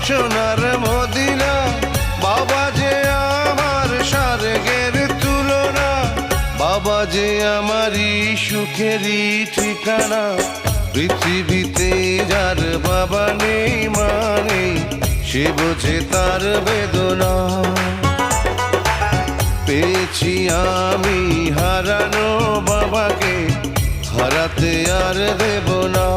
সোনার মদিনা, বাবা যে আমার স্বর্গের তুলনা, বাবা যে আমারই সুখেরই ঠিকানা। পৃথিবীতে যার বাবা নেই মানে সে বোঝে তার বেদনা। পেয়েছি আমি হারানো বাবাকে, হারাতে আর দেব না।